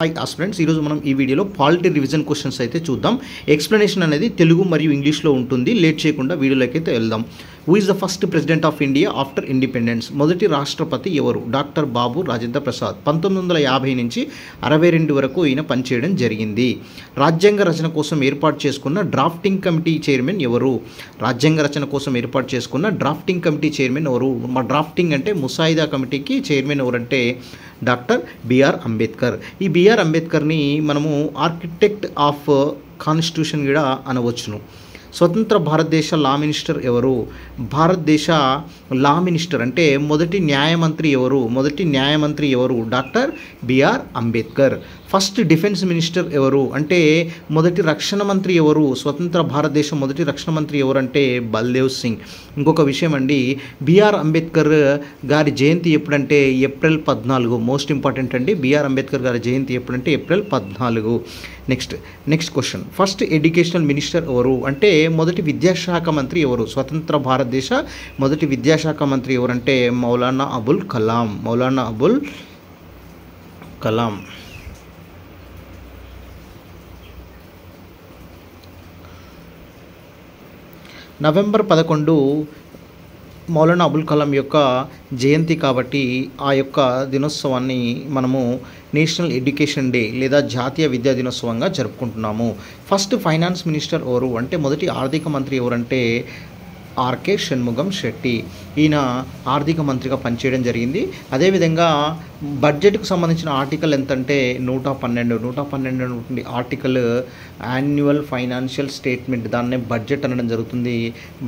Hi aspirants, ఈరోజు మనం ఈ వీడియోలో పాలిటీ రివిజన్ క్వశ్చన్స్ అయితే చూద్దాం. ఎక్స్ప్లెనేషన్ అనేది తెలుగు మరియు ఇంగ్లీష్లో ఉంటుంది. లేట్ చేయకుండా వీడియోలోకి అయితే వెళ్దాం. Who is the first president of India after independence? మొదటి రాష్ట్రపతి ఎవరు? డాక్టర్ బాబు రాజేంద్ర ప్రసాద్. 1950 నుంచి 62 వరకు ఈయన పనిచేయడం జరిగింది. రాజ్యాంగ రచన కోసం ఏర్పాటు చేసుకున్న డ్రాఫ్టింగ్ కమిటీ చైర్మన్ ఎవరు? రాజ్యాంగ రచన కోసం ఏర్పాటు చేసుకున్న డ్రాఫ్టింగ్ కమిటీ చైర్మన్ ఎవరు? మా డ్రాఫ్టింగ్ అంటే ముసాయిదా కమిటీకి చైర్మన్ ఎవరంటే డాక్టర్ బిఆర్ అంబేద్కర్. ఈ బిఆర్ అంబేద్కర్ని మనము ఆర్కిటెక్ట్ ఆఫ్ కాన్స్టిట్యూషన్ కూడా అనవచ్చును. స్వతంత్ర భారతదేశ లా మినిస్టర్ ఎవరు? భారతదేశ లా మినిస్టర్ అంటే మొదటి న్యాయమంత్రి ఎవరు? మొదటి న్యాయమంత్రి ఎవరు? Doctor B R Ambedkar. First defence minister ఎవరు అంటే మొదటి రక్షణ మంత్రి ఎవరు? స్వతంత్ర భారతదేశం మొదటి రక్షణ మంత్రి ఎవరంటే బల్దేవ్ సింగ్. ఇంకొక విషయం అండి, బిఆర్ అంబేద్కర్ గారి జయంతి ఎప్పుడంటే ఏప్రిల్ 14. మోస్ట్ ఇంపార్టెంట్ అండి, బిఆర్ అంబేద్కర్ గారి జయంతి ఎప్పుడంటే April 14. Next question, first educational minister ఎవరు అంటే మొదటి విద్యాశాఖ మంత్రి ఎవరు? స్వతంత్ర భారతదేశ మొదటి విద్యాశాఖ మంత్రి ఎవరంటే మౌలానా అబుల్ కలాం. మౌలానా అబుల్ కలాం. నవంబర్ 11 మౌలానా అబుల్ కలాం యొక్క జయంతి కాబట్టి ఆ యొక్క దినోత్సవాన్ని మనము నేషనల్ ఎడ్యుకేషన్ డే లేదా జాతీయ విద్యా దినోత్సవంగా జరుపుకుంటున్నాము. ఫస్ట్ ఫైనాన్స్ మినిస్టర్ ఎవరు అంటే మొదటి ఆర్థిక మంత్రి ఎవరంటే ఆర్కే షణ్ముగం శెట్టి. ఈయన ఆర్థిక మంత్రిగా పనిచేయడం జరిగింది. అదేవిధంగా బడ్జెట్కు సంబంధించిన ఆర్టికల్ ఎంతంటే 112 ఆర్టికల్ యాన్యువల్ ఫైనాన్షియల్ స్టేట్మెంట్, దాన్నే బడ్జెట్ అనడం జరుగుతుంది.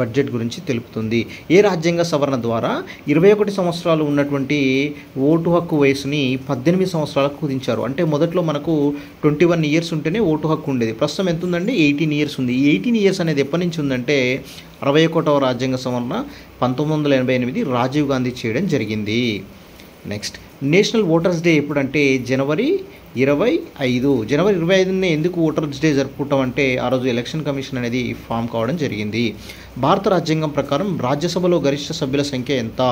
బడ్జెట్ గురించి తెలుపుతుంది. ఏ రాజ్యాంగ సవరణ ద్వారా 21 సంవత్సరాలు ఉన్నటువంటి ఓటు హక్కు వయసుని 18 సంవత్సరాలకు కుదించారు? అంటే మొదట్లో మనకు 21 ఇయర్స్ ఉంటేనే ఓటు హక్కు ఉండేది. ప్రస్తుతం ఎంత ఉందండి? 18 ఇయర్స్ ఉంది. ఈ 18 ఇయర్స్ అనేది ఎప్పటి నుంచి ఉందంటే 61వ రాజ్యాంగ సవరణ 1988 రాజీవ్ గాంధీ చేయడం జరిగింది. నెక్స్ట్, నేషనల్ ఓటర్స్ డే ఎప్పుడంటే జనవరి 25. జనవరి 25ని ఎందుకు ఓటర్స్ డే జరుపుకుంటామంటే ఆ రోజు ఎలక్షన్ కమిషన్ అనేది ఫామ్ కావడం జరిగింది. భారత రాజ్యాంగం ప్రకారం రాజ్యసభలో గరిష్ట సభ్యుల సంఖ్య ఎంత?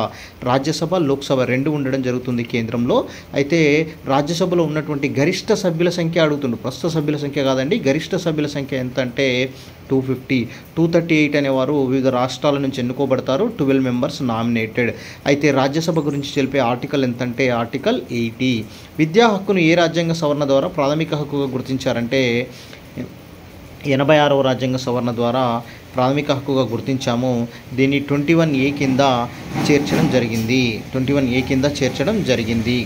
రాజ్యసభ, లోక్సభ రెండు ఉండడం జరుగుతుంది కేంద్రంలో. అయితే రాజ్యసభలో ఉన్నటువంటి గరిష్ట సభ్యుల సంఖ్య అడుగుతుండు, ప్రస్తుత సభ్యుల సంఖ్య కాదండి. గరిష్ట సభ్యుల సంఖ్య ఎంత అంటే 250. 238 అనేవారు వివిధ రాష్ట్రాల నుంచి ఎన్నుకోబడతారు. 12 మెంబర్స్ నామినేటెడ్. అయితే రాజ్యసభ గురించి తెలిపే ఆర్టికల్ ఎంతంటే ఆర్టికల్ 80. విద్యా హక్కును ఏ రాజ్యాంగ సవరణ ద్వారా ప్రాథమిక హక్కుగా గుర్తించారంటే 86వ రాజ్యాంగ సవరణ ద్వారా ప్రాథమిక హక్కుగా గుర్తించాము. దీన్ని 21A కింద చేర్చడం జరిగింది. 21A కింద చేర్చడం జరిగింది.